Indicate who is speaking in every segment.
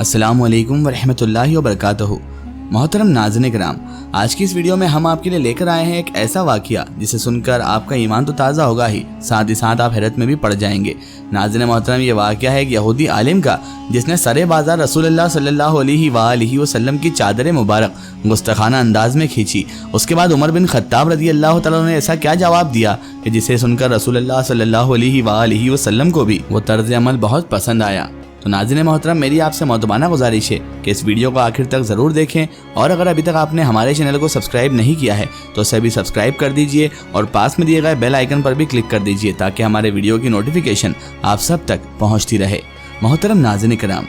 Speaker 1: السلام علیکم ورحمۃ اللہ وبرکاتہ۔ محترم ناظرین کرام، آج کی اس ویڈیو میں ہم آپ کے لیے لے کر آئے ہیں ایک ایسا واقعہ جسے سن کر آپ کا ایمان تو تازہ ہوگا ہی ساتھ آپ حیرت میں بھی پڑ جائیں گے۔ ناظرین محترم، یہ واقعہ ہے ایک یہودی عالم کا جس نے سرے بازار رسول اللہ صلی اللہ علیہ وآلہ وسلم کی چادر مبارک گستاخانہ انداز میں کھینچی۔ اس کے بعد عمر بن خطاب رضی اللہ تعالیٰ نے ایسا کیا جواب دیا کہ جسے سن کر رسول اللہ صلی اللہ علیہ وآلہ وسلم کو بھی وہ طرز عمل بہت پسند آیا۔ تو ناظرین محترم، میری آپ سے مؤدبانہ گزارش ہے کہ اس ویڈیو کو آخر تک ضرور دیکھیں، اور اگر ابھی تک آپ نے ہمارے چینل کو سبسکرائب نہیں کیا ہے تو اسے بھی سبسکرائب کر دیجئے اور پاس میں دیے گئے بیل آئیکن پر بھی کلک کر دیجئے تاکہ ہمارے ویڈیو کی نوٹیفیکیشن آپ سب تک پہنچتی رہے۔ محترم ناظرین کرام،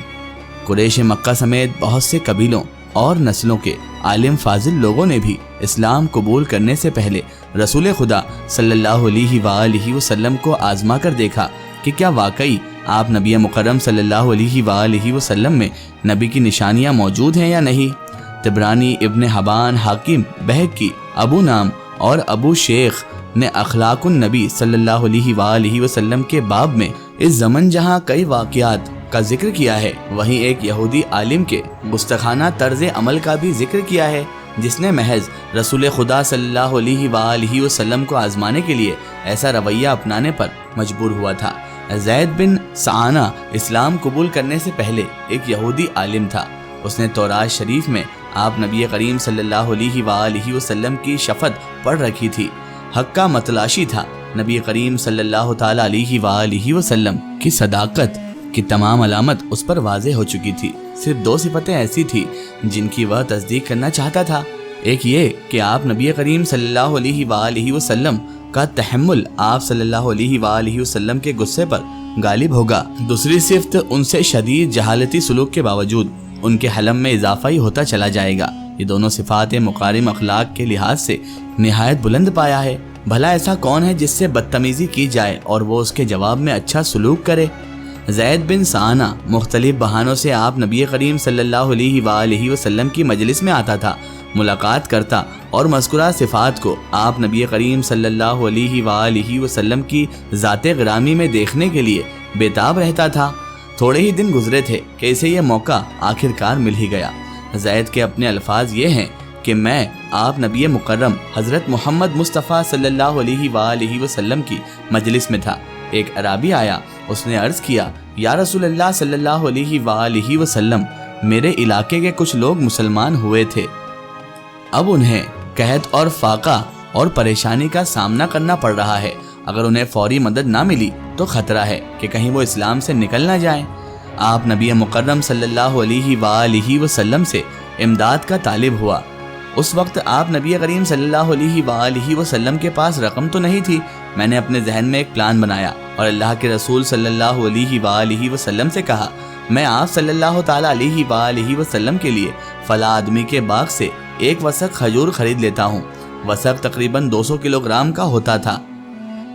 Speaker 1: قریش مکہ سمیت بہت سے قبیلوں اور نسلوں کے عالم فاضل لوگوں نے بھی اسلام قبول کرنے سے پہلے رسول خدا صلی اللہ علیہ وآلہ وسلم کو آزما کر دیکھا کہ کیا واقعی آپ نبی مکرم صلی اللہ علیہ وآلہ وسلم میں نبی کی نشانیاں موجود ہیں یا نہیں۔ طبرانی، ابن حبان، حاکم، بہقی، ابو نام اور ابو شیخ نے اخلاق النبی صلی اللہ علیہ وآلہ وسلم کے باب میں اس زمن جہاں کئی واقعات کا ذکر کیا ہے، وہیں ایک یہودی عالم کے گستاخانہ طرز عمل کا بھی ذکر کیا ہے جس نے محض رسول خدا صلی اللہ علیہ وآلہ وسلم کو آزمانے کے لیے ایسا رویہ اپنانے پر مجبور ہوا تھا۔ زید بن سعانہ اسلام قبول کرنے سے پہلے ایک یہودی عالم تھا۔ اس نے تورات شریف میں آپ نبی کریم صلی اللہ علیہ وآلہ وسلم کی شفاعت پڑھ رکھی تھی۔ حق کا متلاشی تھا۔ نبی کریم صلی اللہ تعالی علیہ وآلہ وسلم کی صداقت کی تمام علامت اس پر واضح ہو چکی تھی۔ صرف دو صفتیں ایسی تھی جن کی وہ تصدیق کرنا چاہتا تھا۔ ایک یہ کہ آپ نبی کریم صلی اللہ علیہ وآلہ وسلم کا تحمل آپ صلی اللہ علیہ وآلہ وسلم کے غصے پر غالب ہوگا۔ دوسری صفت، ان سے شدید جہالتی سلوک کے باوجود ان کے حلم میں اضافہ ہی ہوتا چلا جائے گا۔ یہ دونوں صفات مقارم اخلاق کے لحاظ سے نہایت بلند پایا ہے۔ بھلا ایسا کون ہے جس سے بدتمیزی کی جائے اور وہ اس کے جواب میں اچھا سلوک کرے؟ زید بن سعانہ مختلف بہانوں سے آپ نبی کریم صلی اللہ علیہ وآلہ وسلم کی مجلس میں آتا تھا، ملاقات کرتا اور مذکورہ صفات کو آپ نبی کریم صلی اللہ علیہ وآلہ وسلم کی ذات گرامی میں دیکھنے کے لیے بےتاب رہتا تھا۔ تھوڑے ہی دن گزرے تھے کہ اسے یہ موقع آخر کار مل ہی گیا۔ زید کے اپنے الفاظ یہ ہیں کہ میں آپ نبی مکرم حضرت محمد مصطفیٰ صلی اللہ علیہ وآلہ وسلم کی مجلس میں تھا۔ ایک اعرابی آیا، اس نے عرض کیا، یا رسول اللہ صلی اللہ علیہ وآلہ وسلم، میرے علاقے کے کچھ لوگ مسلمان ہوئے تھے، اب انہیں قحط اور فاقہ اور پریشانی کا سامنا کرنا پڑ رہا ہے۔ اگر انہیں فوری مدد نہ ملی تو خطرہ ہے کہ کہیں وہ اسلام سے نکل نہ جائیں۔ آپ نبی مکرم صلی اللہ علیہ وآلہ وسلم سے امداد کا طالب ہوا۔ اس وقت آپ نبی کریم صلی اللہ علیہ وآلہ وسلم کے پاس رقم تو نہیں تھی۔ میں نے اپنے ذہن میں ایک پلان بنایا اور اللہ کے رسول صلی اللہ علیہ وآلہ وسلم سے کہا، میں آپ صلی اللہ تعالی علیہ وآلہ وسلم کے لیے فلاں آدمی کے باغ سے ایک وسق کھجور خرید لیتا ہوں۔ وسق تقریباً 200 کلو گرام کا ہوتا تھا،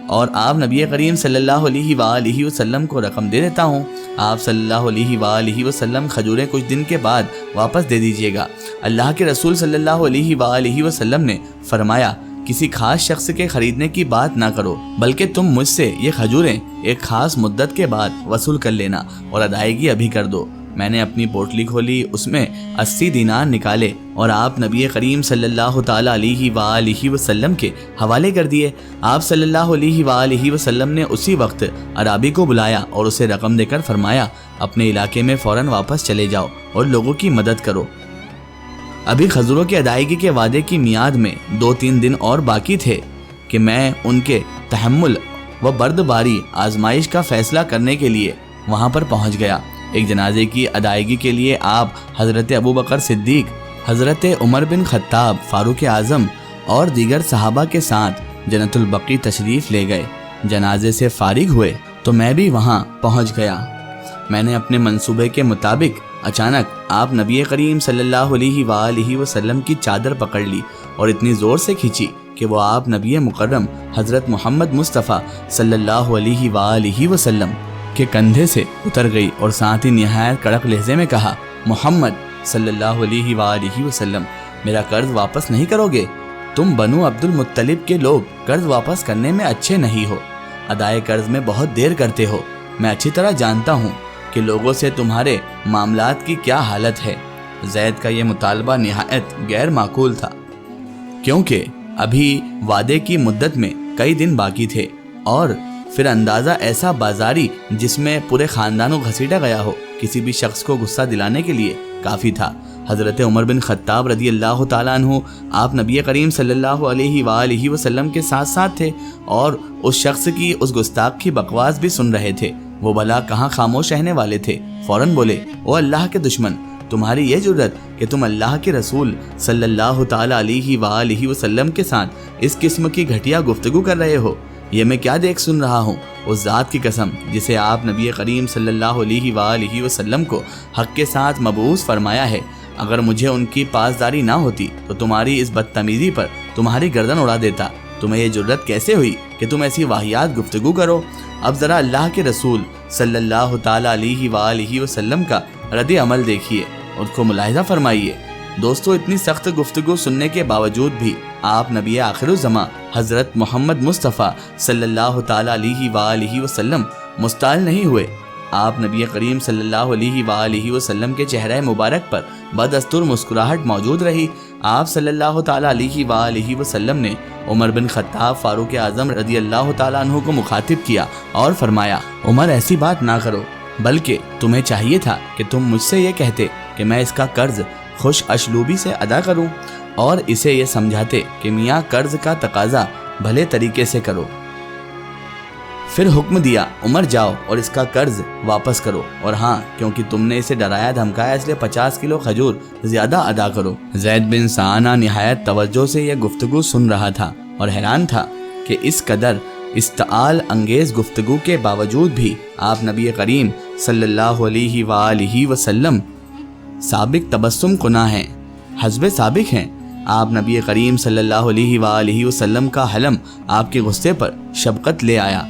Speaker 1: اور آپ نبی کریم صلی اللہ علیہ وآلہ وسلم کو رقم دے دیتا ہوں۔ آپ صلی اللہ علیہ وآلہ وسلم کھجوریں کچھ دن کے بعد واپس دے دیجیے گا۔ اللہ کے رسول صلی اللہ علیہ وآلہ وسلم نے فرمایا، کسی خاص شخص کے خریدنے کی بات نہ کرو، بلکہ تم مجھ سے یہ کھجوریں ایک خاص مدت کے بعد وصول کر لینا اور ادائیگی ابھی کر دو۔ میں نے اپنی پوٹلی کھولی، اس میں 80 دینار نکالے اور آپ نبی کریم صلی اللہ تعالی علیہ وآلہ وسلم کے حوالے کر دیے۔ آپ صلی اللہ علیہ وآلہ وسلم نے اسی وقت عرابی کو بلایا اور اسے رقم دے کر فرمایا، اپنے علاقے میں فوراً واپس چلے جاؤ اور لوگوں کی مدد کرو۔ ابھی کھجوروں کی ادائیگی کے وعدے کی میعاد میں 2-3 دن اور باقی تھے کہ میں ان کے تحمل و بردباری آزمائش کا فیصلہ کرنے کے لیے وہاں پر پہنچ گیا۔ ایک جنازے کی ادائیگی کے لیے آپ حضرت ابوبکر صدیق، حضرت عمر بن خطاب، فاروق اعظم اور دیگر صحابہ کے ساتھ جنت البقیع تشریف لے گئے۔ جنازے سے فارغ ہوئے تو میں بھی وہاں پہنچ گیا۔ میں نے اپنے منصوبے کے مطابق اچانک آپ نبی کریم صلی اللہ علیہ وآلہ وسلم کی چادر پکڑ لی اور اتنی زور سے کھینچی کہ وہ آپ نبی مکرم حضرت محمد مصطفیٰ صلی اللہ علیہ وآلہ وسلم کے کندھے سے اتر گئی، اور ساتھ ہی نہایت کڑک لہجے میں کہا، محمد صلی اللہ علیہ وآلہ وسلم، میرا قرض واپس نہیں کرو گے؟ تم بنو عبد المطلب کے لوگ قرض واپس کرنے میں اچھے نہیں ہو، ادائے قرض میں بہت دیر کرتے ہو۔ میں اچھی طرح جانتا ہوں کہ کہ لوگوں سے تمہارے معاملات کی کیا حالت ہے۔ زید کا یہ مطالبہ نہایت غیر معقول تھا، کیونکہ ابھی وعدے کی مدت میں کئی دن باقی تھے، اور پھر اندازہ ایسا بازاری جس میں پورے خاندان کو گھسیٹا گیا ہو کسی بھی شخص کو غصہ دلانے کے لیے کافی تھا۔ حضرت عمر بن خطاب رضی اللہ تعالیٰ عنہ آپ نبی کریم صلی اللہ علیہ وآلہ وسلم کے ساتھ ساتھ تھے، اور اس شخص کی اس گستاخ کی بکواس بھی سن رہے تھے۔ وہ بھلا کہاں خاموش رہنے والے تھے، فوراً بولے، او اللہ کے دشمن، تمہاری یہ جرت کہ تم اللہ کے رسول صلی اللہ تعالیٰ علیہ وآلہ وسلم کے ساتھ اس قسم کی گھٹیا گفتگو کر رہے ہو؟ یہ میں کیا دیکھ سن رہا ہوں؟ اس ذات کی قسم جسے آپ نبی کریم صلی اللہ علیہ وآلہ وسلم کو حق کے ساتھ مبعوث فرمایا ہے، اگر مجھے ان کی پاسداری نہ ہوتی تو تمہاری اس بدتمیزی پر تمہاری گردن اڑا دیتا۔ تمہیں یہ جرت کیسے ہوئی کہ تم ایسی واہیات گفتگو کرو؟ اب ذرا اللہ کے رسول صلی اللہ تعالیٰ علیہ وآلہ وسلم کا رد عمل دیکھیے، اس کو ملاحظہ فرمائیے۔ دوستو، اتنی سخت گفتگو سننے کے باوجود بھی آپ نبی آخر الزماں حضرت محمد مصطفیٰ صلی اللہ تعالیٰ علیہ وآلہ وسلم مستعل نہیں ہوئے۔ آپ نبی کریم صلی اللہ علیہ وآلہ وسلم کے چہرہ مبارک پر بدستور مسکراہٹ موجود رہی۔ آپ صلی اللہ تعالیٰ علیہ وآلہ وسلم نے عمر بن خطاب فاروق اعظم رضی اللہ تعالیٰ عنہ کو مخاطب کیا اور فرمایا، عمر ایسی بات نہ کرو، بلکہ تمہیں چاہیے تھا کہ تم مجھ سے یہ کہتے کہ میں اس کا قرض خوش اسلوبی سے ادا کروں، اور اسے یہ سمجھاتے کہ میاں قرض کا تقاضا بھلے طریقے سے کرو۔ پھر حکم دیا، عمر جاؤ اور اس کا قرض واپس کرو، اور ہاں کیونکہ تم نے اسے ڈرایا دھمکایا اس لیے 50 کلو کھجور زیادہ ادا کرو۔ زید بن سعانہ نہایت توجہ سے یہ گفتگو سن رہا تھا اور حیران تھا کہ اس قدر استعال انگیز گفتگو کے باوجود بھی آپ نبی کریم صلی اللہ علیہ وآلہ وسلم سابق تبسم کناں ہیں، حسب سابق ہیں۔ آپ نبی کریم صلی اللہ علیہ وآلہ وسلم کا حلم آپ کے غصے پر شبقت لے آیا۔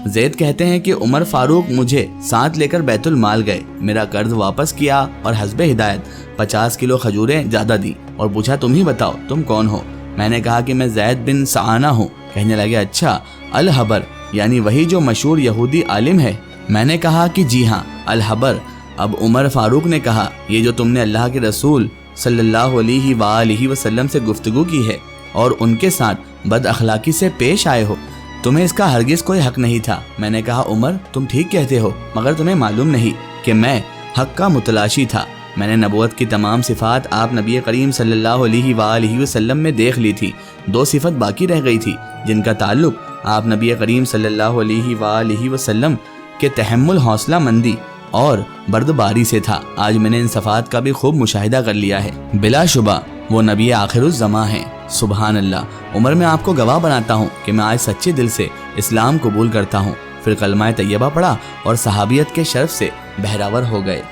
Speaker 1: زید کہتے ہیں کہ عمر فاروق مجھے ساتھ لے کر بیت المال گئے، میرا قرض واپس کیا اور حسب ہدایت 50 کلو کھجوریں زیادہ دی، اور پوچھا تم ہی بتاؤ تم کون ہو؟ میں نے کہا کہ میں زید بن سعانہ ہوں۔ کہنے لگے اچھا، الحبر یعنی وہی جو مشہور یہودی عالم ہے؟ میں نے کہا کہ جی ہاں، الحبر۔ اب عمر فاروق نے کہا، یہ جو تم نے اللہ کے رسول صلی اللہ علیہ وآلہ وسلم سے گفتگو کی ہے اور ان کے ساتھ بد اخلاقی سے پیش آئے ہو، تمہیں اس کا ہرگز کوئی حق نہیں تھا۔ میں نے کہا عمر تم ٹھیک کہتے ہو، مگر تمہیں معلوم نہیں کہ میں حق کا متلاشی تھا۔ میں نے نبوت کی تمام صفات آپ نبی کریم صلی اللہ علیہ وآلہ وسلم میں دیکھ لی تھی، 2 صفت باقی رہ گئی تھی جن کا تعلق آپ نبی کریم صلی اللہ علیہ وآلہ وسلم کے تحمل، حوصلہ مندی اور بردباری سے تھا۔ آج میں نے ان صفات کا بھی خوب مشاہدہ کر لیا ہے، بلا شبہ وہ نبی آخر الزماں ہیں۔ سبحان اللہ۔ عمر میں آپ کو گواہ بناتا ہوں کہ میں آج سچے دل سے اسلام قبول کرتا ہوں۔ پھر کلمہ طیبہ پڑھا اور صحابیت کے شرف سے بہراور ہو گئے۔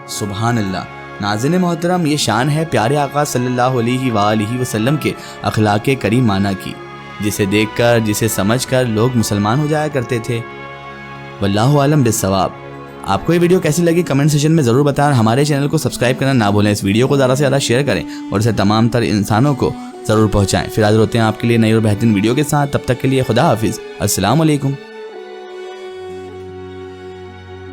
Speaker 1: سبحان اللہ۔ ناظرین محترم، یہ شان ہے پیارے آقا صلی اللہ علیہ وآلہ وسلم کے اخلاق کریمانہ کی، جسے دیکھ کر، جسے سمجھ کر لوگ مسلمان ہو جایا کرتے تھے۔ واللہ عالم بالصواب۔ آپ کو یہ ویڈیو کیسی لگی کمنٹ سیکشن میں ضرور بتائیں، اور ہمارے چینل کو سبسکرائب کرنا نہ بھولیں۔ اس ویڈیو کو زیادہ سے زیادہ شیئر کریں اور اسے تمام تر انسانوں کو ضرور پہنچائیں۔ پھر حاضر ہوتے ہیں آپ کے لیے نئی اور بہترین ویڈیو کے ساتھ، تب تک کے لیے خدا حافظ، السلام علیکم۔